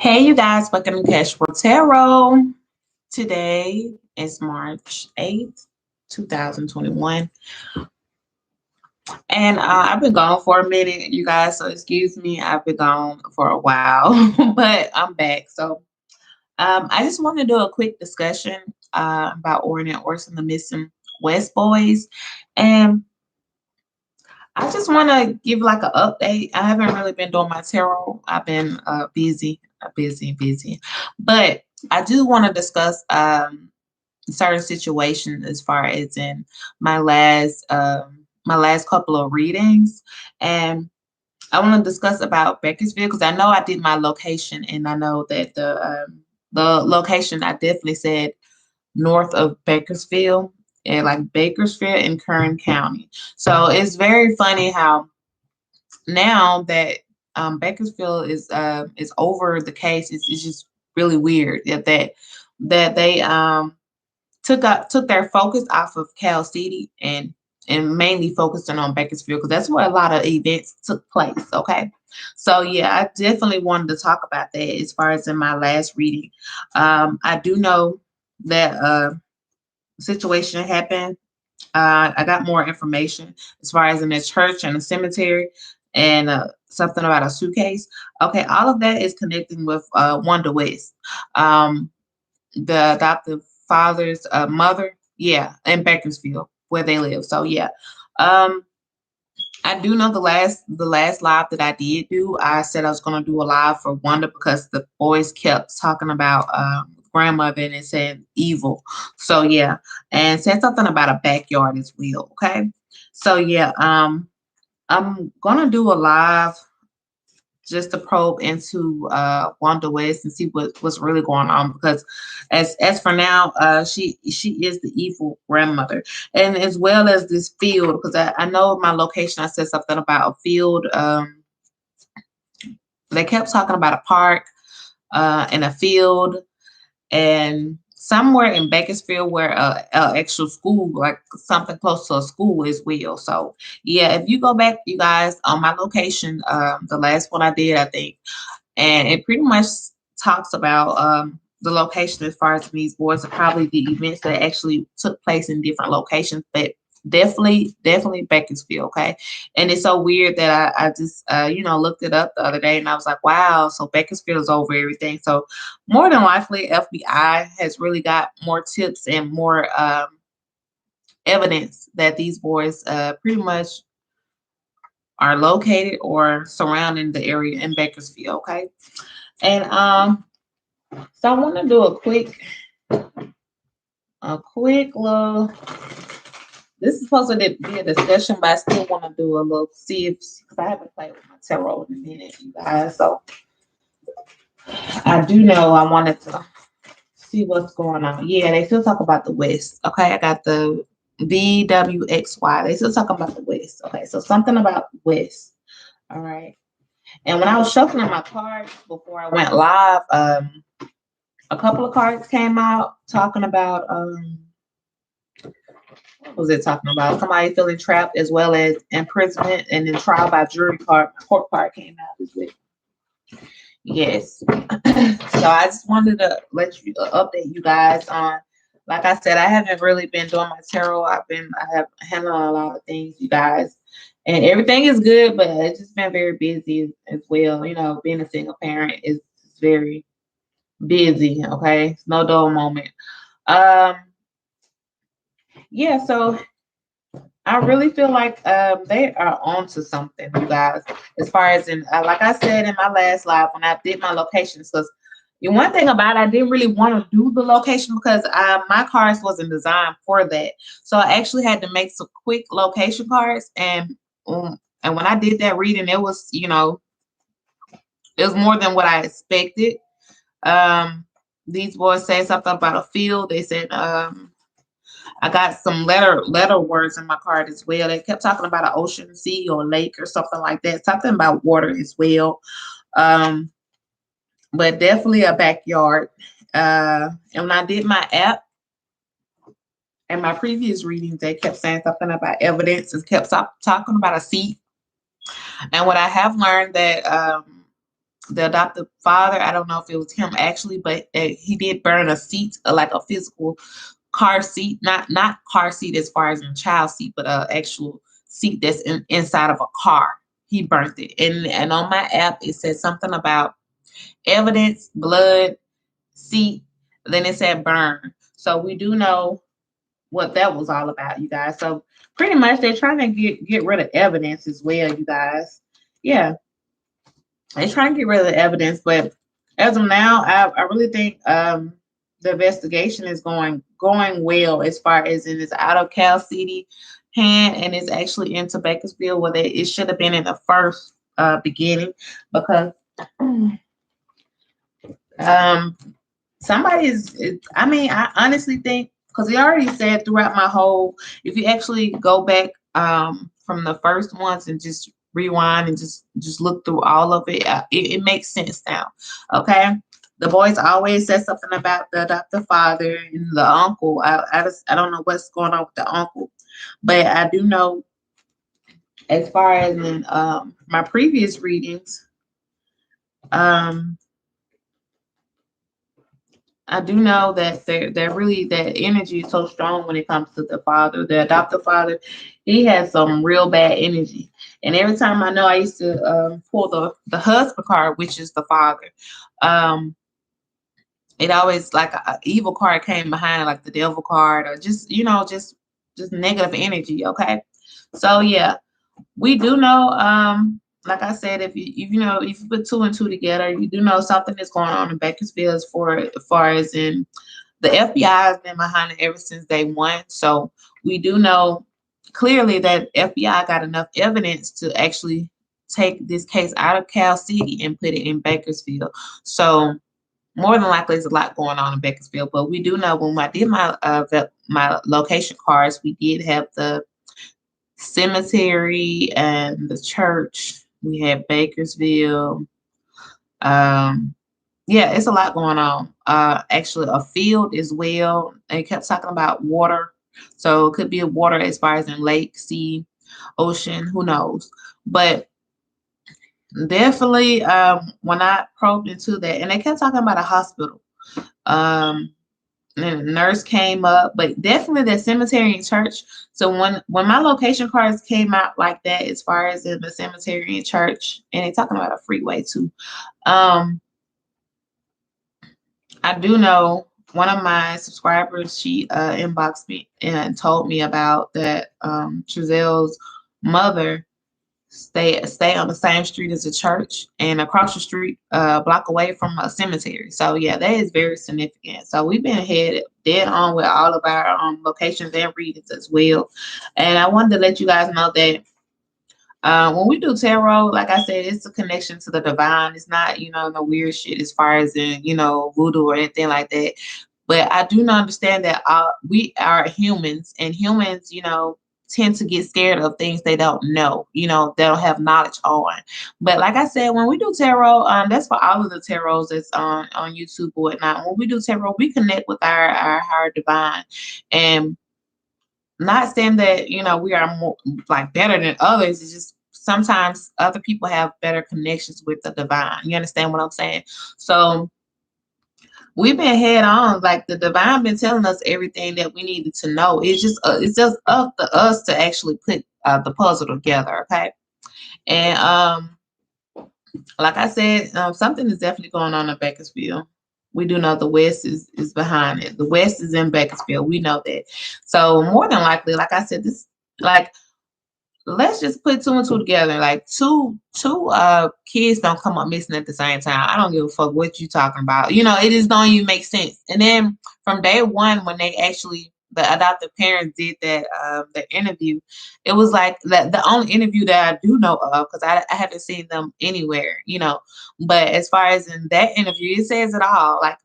Hey, you guys, welcome to Cash for Tarot. Today is March 8th, 2021. And I've been gone for a minute, you guys, so excuse me. I've been gone for a while, but I'm back. So I just want to do a quick discussion about Orrin Orson, the missing West Boys. And I just want to give like an update. I haven't really been doing my tarot. I've been busy. But I do want to discuss certain situations as far as in my last couple of readings, and I want to discuss about Bakersfield because I know I did my location, and I know that the location I definitely said north of Bakersfield, and like Bakersfield in Kern County. So it's very funny how now that Bakersfield is over the case, it's just really weird that they took their focus off of Cal City and mainly focusing on Bakersfield because that's where a lot of events took place. Okay, so yeah, I definitely wanted to talk about that as far as in my last reading. I do know that situation happened. I got more information as far as in the church and the cemetery and something about a suitcase. Okay, all of that is connecting with Wanda West, the adoptive father's mother. Yeah, in Bakersfield where they live. So yeah, um, I do know the last live that I did do. I said I was going to do a live for Wanda because the boys kept talking about grandmother and it said evil. So yeah, and said something about a backyard as well. Okay, so yeah, I'm gonna do a live just to probe into Wanda West and see what's really going on because as for now, she is the evil grandmother, and as well as this field because I know my location. I said something about a field. They kept talking about a park and a field and somewhere in Bakersfield where a actual school, like something close to a school as well. So yeah, if you go back, you guys, on my location, the last one I did, I think, and it pretty much talks about the location as far as these boards and probably the events that actually took place in different locations, but definitely Bakersfield. Okay, and it's so weird that I just looked it up the other day and I was like, wow, so Bakersfield is over everything. So more than likely, FBI has really got more tips and more evidence that these boys pretty much are located or surrounding the area in Bakersfield. Okay, and so I want to do a quick little. This is supposed to be a discussion, but I still want to do a little see if because I haven't played with my tarot in a minute, you guys. So I do know I wanted to see what's going on. Yeah, they still talk about the West. Okay, I got the VWXY. They still talking about the West. Okay, so something about West. All right. And when I was shuffling my cards before I went live, a couple of cards came out talking about what was it talking about? Somebody feeling trapped as well as imprisonment, and then trial by jury court card came out as well. Yes. So I just wanted to let you update you guys on. Like I said, I haven't really been doing my tarot. I have handled a lot of things, you guys, and everything is good, but it's just been very busy as well. You know, being a single parent is very busy. Okay, it's no dull moment. Um, yeah. So I really feel like they are onto something, you guys. As far as in, like I said in my last live when I did my locations, because one thing about it, I didn't really want to do the location because my cards wasn't designed for that. So I actually had to make some quick location cards, and when I did that reading, it was more than what I expected. Um, these boys said something about a field. They said I got some letter words in my card as well. They kept talking about an ocean, sea, or lake or something like that. Something about water as well. Um, but definitely a backyard. And when I did my app and my previous readings, they kept saying something about evidence and kept talking about a seat. And what I have learned that the adoptive father. I don't know if it was him actually, but he did burn a seat, like a physical car seat, not car seat as far as a child seat, but a actual seat that's inside of a car. He burnt it, and on my app it said something about evidence, blood, seat. Then it said burn. So we do know what that was all about, you guys. So pretty much they're trying to get rid of evidence as well, you guys. Yeah, they're trying to get rid of the evidence, but as of now, I really think the investigation is going well as far as it is out of Cal City hand and it's actually into Bakersfield where it should have been in the first beginning because um somebody I mean, I honestly think because he already said throughout my whole, if you actually go back from the first ones and just rewind and just look through all of it, it makes sense now. Okay. The boys always said something about the adoptive father and the uncle. I don't know what's going on with the uncle, but I do know as far as in my previous readings, um, I do know that they're really that energy is so strong when it comes to the father, the adoptive father. He has some real bad energy, and every time I know I used to pull the husband card, which is the father. Um, it always like a evil card came behind it, like the devil card, or just just negative energy. Okay, so yeah, we do know. Like I said, if you put two and two together, you do know something is going on in Bakersfield as far as in the FBI has been behind it ever since day one. So we do know clearly that FBI got enough evidence to actually take this case out of Cal City and put it in Bakersfield. So more than likely, there's a lot going on in Bakersfield. But we do know when I did my location cards, we did have the cemetery and the church. We had Bakersfield. Um, yeah, it's a lot going on. Actually, a field as well. They kept talking about water, so it could be a water as far as in lake, sea, ocean. Who knows? But definitely, when I probed into that, and they kept talking about a hospital. Um, and a nurse came up, but definitely the cemetery and church. So when my location cards came out like that, as far as in the cemetery and church, and they talking about a freeway too. Um, I do know one of my subscribers, she inboxed me and told me about that Trizelle's mother stay on the same street as a church and across the street, a block away from a cemetery. So yeah, that is very significant. So we've been headed dead on with all of our locations and readings as well. And I wanted to let you guys know that when we do tarot, like I said, it's a connection to the divine. It's not, no weird shit as far as in, voodoo or anything like that. But I do not understand that we are humans, and humans, tend to get scared of things they don't know, they don't have knowledge on. But like I said, when we do tarot, that's for all of the tarots that's on YouTube or whatnot. When we do tarot, we connect with our higher divine, and not saying that we are more like better than others. It's just sometimes other people have better connections with the divine. You understand what I'm saying? So we've been head on, like the divine been telling us everything that we needed to know. It's just up to us to actually put the puzzle together. Okay. And like I said, something is definitely going on in Bakersfield. We do know the West is behind it. The West is in Bakersfield. We know that. So more than likely, like I said, this like let's just put two and two together. Like two kids don't come up missing at the same time. I don't give a fuck what you talking about. It just don't even make sense. And then from day one, when they actually the adoptive parents did that the interview, it was like the only interview that I do know of, because I haven't seen them anywhere. But as far as in that interview, it says it all. Like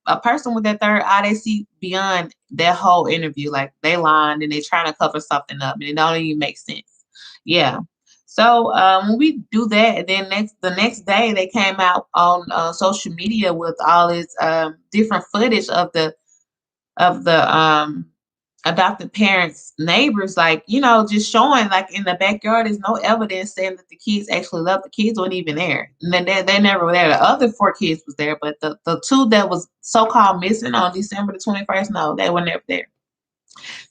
a person with that third eye, they see beyond their whole interview. Like they lying and they trying to cover something up, and it don't even make sense. Yeah. So when we do that, and then the next day they came out on social media with all this different footage of the adopted parents' neighbors, like, just showing like in the backyard, there's no evidence saying that the kids actually left. The kids weren't even there. And then they never were there. The other four kids was there, but the two that was so called missing on December the 21st, no, they were never there.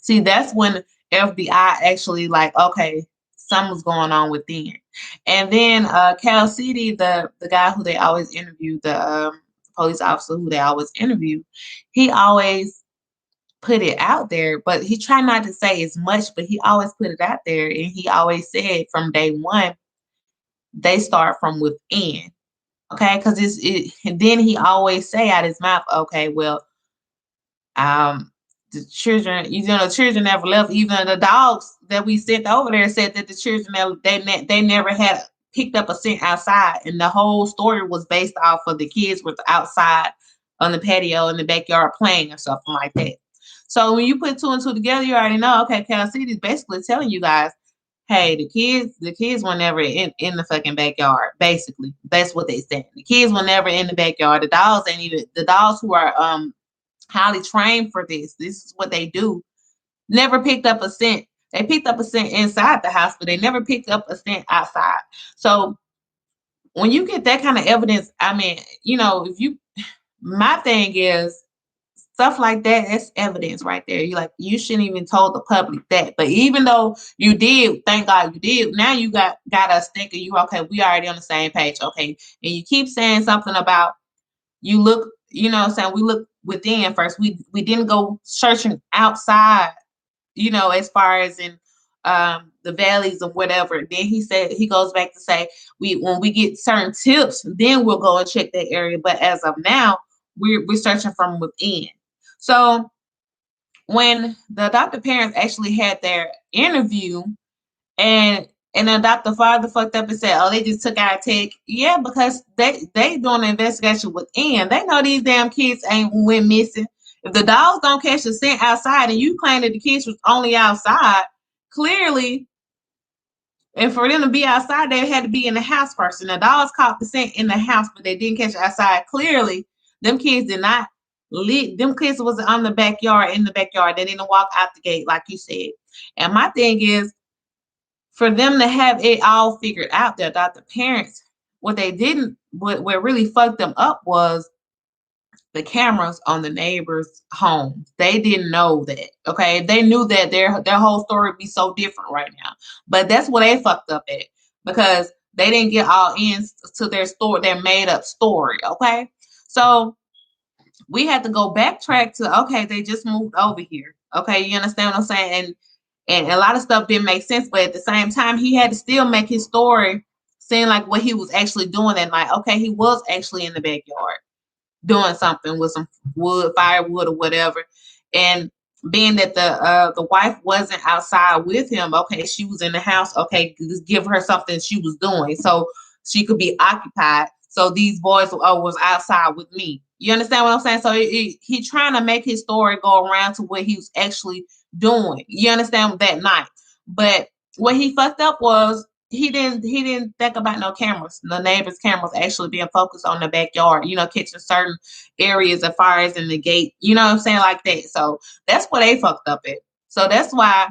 See, that's when FBI actually like, okay, something's going on within. And then Cal City, the guy who they always interview, the police officer who they always interview, he always put it out there, but he tried not to say as much, but he always put it out there. And he always said from day one, they start from within. Okay, because and then he always say out his mouth, okay, well, um, the children, the children never left. Even the dogs that we sent over there said that the children they never had picked up a scent outside, and the whole story was based off of the kids was outside on the patio in the backyard playing or something like that. So when you put two and two together, you already know. Okay, Cal City is basically telling you guys, hey, the kids were never in the fucking backyard. Basically, that's what they said. The kids were never in the backyard. The dogs ain't even the dogs who are highly trained for this. This is what they do. Never picked up a scent. They picked up a scent inside the house, but they never picked up a scent outside. So when you get that kind of evidence, I mean, if you, my thing is stuff like that. That's evidence right there. You shouldn't even told the public that. But even though you did, thank God you did. Now you got us thinking you okay. We already on the same page. Okay, and you keep saying something about you look, what I'm saying, we look within first. We didn't go searching outside, as far as in the valleys or whatever. Then he goes back to say when we get certain tips, then we'll go and check that area. But as of now, we're searching from within. So when the adopted parents actually had their interview, and then Dr. Father fucked up and said, "Oh, they just took our tech." Yeah, because they doing an investigation within. They know these damn kids ain't went missing. If the dogs don't catch the scent outside, and you claim that the kids was only outside, clearly, and for them to be outside, they had to be in the house first. And the dogs caught the scent in the house, but they didn't catch it outside. Clearly, them kids did not leave. Them kids was on the backyard, in the backyard. They didn't walk out the gate, like you said. And my thing is, for them to have it all figured out, their adopted parents, what they didn't, what really fucked them up was the cameras on the neighbors' homes. They didn't know that. Okay, they knew that their whole story would be so different right now, but that's what they fucked up at because they didn't get all in to their story, their made up story. Okay, so we had to go backtrack to okay, they just moved over here. Okay, you understand what I'm saying? And a lot of stuff didn't make sense, but at the same time, he had to still make his story seem like what he was actually doing that night. Okay, he was actually in the backyard doing something with some wood, firewood, or whatever. And being that the wife wasn't outside with him, okay, she was in the house. Okay, just give her something she was doing so she could be occupied. So these boys was outside with me. You understand what I'm saying? So he trying to make his story go around to what he was actually doing. You understand that night, but what he fucked up was he didn't think about no cameras, the neighbors' cameras actually being focused on the backyard, catching certain areas as far as in the gate, you know what I'm saying, like that. So that's what they fucked up at. So that's why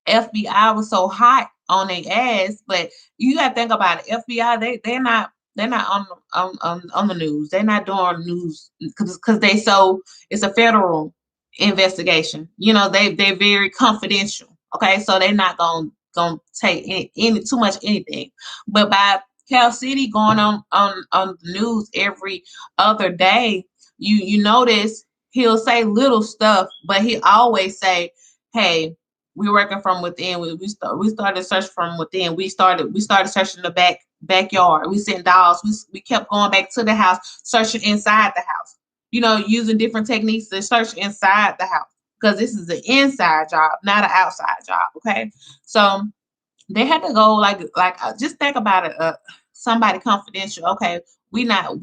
FBI was so hot on their ass. But you gotta think about it. FBI, they're not on the news. They're not doing news because they so it's a federal investigation. They're very confidential. Okay, so they're not gonna take any too much anything. But by Cal City going on the news every other day, you notice he'll say little stuff, but he always say, "Hey, we're working from within. We started searching from within. We started searching the backyard. We sent dogs. We kept going back to the house, searching inside the house. Using different techniques to search inside the house because this is an inside job, not an outside job. Okay, so they had to go just think about it. Somebody confidential. Okay, we not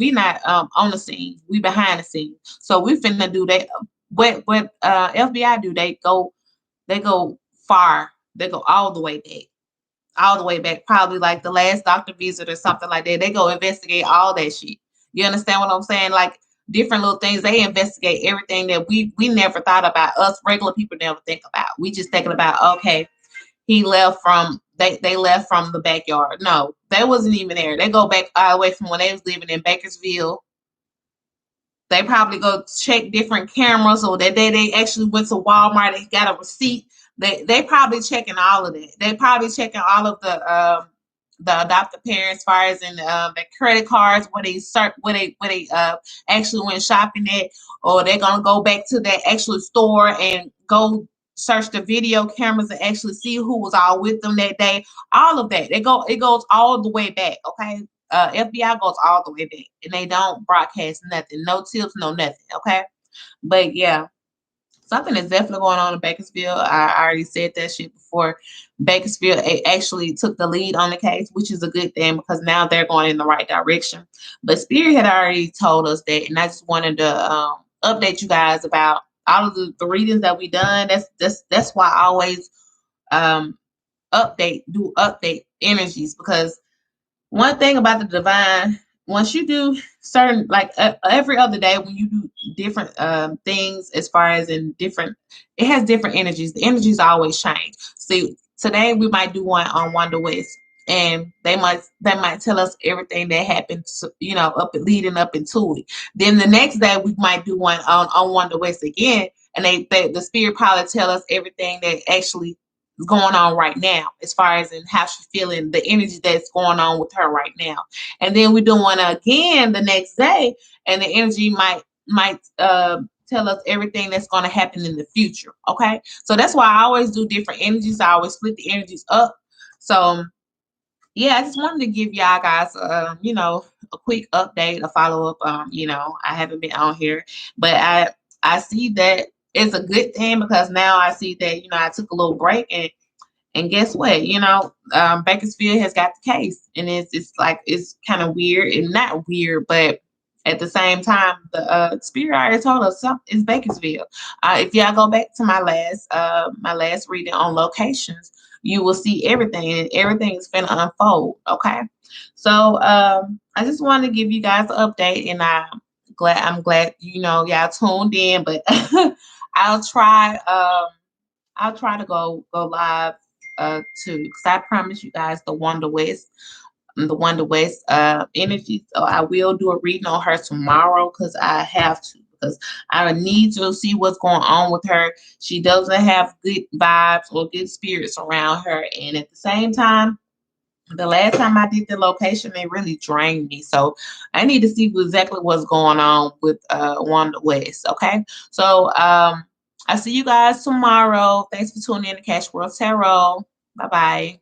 on the scene. We behind the scene. So we finna do that. What FBI do? They go far. They go all the way back. All the way back. Probably like the last doctor visit or something like that. They go investigate all that shit. You understand what I'm saying? Like different little things. They investigate everything that we never thought about. Us regular people never think about. We just thinking about, okay, he left from they left from the backyard. No, they wasn't even there. They go back all the way from when they was living in Bakersfield. They probably go check different cameras, or that day they actually went to Walmart. They got a receipt. They probably checking all of that. They probably checking all of the adopted parents, as far as in their credit cards, where they actually went shopping at, or they're gonna go back to that actual store and go search the video cameras and actually see who was all with them that day. All of that. It goes all the way back. Okay, FBI goes all the way back, and they don't broadcast nothing, no tips, no nothing. Okay, but yeah, something is definitely going on in Bakersfield. I already said that shit before. Bakersfield actually took the lead on the case, which is a good thing because now they're going in the right direction. But Spirit had already told us that, and I just wanted to update you guys about all of the readings that we done. That's why I always um, update energies, because one thing about the divine, once you do certain, like every other day when you do different things, as far as in different, it has different energies. The energies always change. See, today we might do one on Wanda West, and they might tell us everything that happened, up leading up into it. Then the next day we might do one on Wanda West again, and the spirit probably tell us everything that actually going on right now, as far as in how she's feeling, the energy that's going on with her right now. And then we're doing again the next day, and the energy might tell us everything that's going to happen in the future. Okay, so that's why I always do different energies. I always split the energies up. So yeah, I just wanted to give y'all guys, a quick update, a follow up. I haven't been on here, but I see that it's a good thing, because now I see that I took a little break, and guess what? Bakersfield has got the case, and it's like it's kind of weird, and not weird, but at the same time, the spirit already told us something is Bakersfield. If y'all go back to my last reading on locations, you will see everything, and everything is finna unfold. Okay, so I just wanted to give you guys an update, and I'm glad y'all tuned in, but I'll try. I'll try to go live too, because I promise you guys the Wonder West energy. So I will do a reading on her tomorrow, because I have to, because I need to see what's going on with her. She doesn't have good vibes or good spirits around her, and at the same time, the last time I did the location, it really drained me. So I need to see exactly what's going on with Wanda West. Okay. So I see you guys tomorrow. Thanks for tuning in to Cash World Tarot. Bye bye.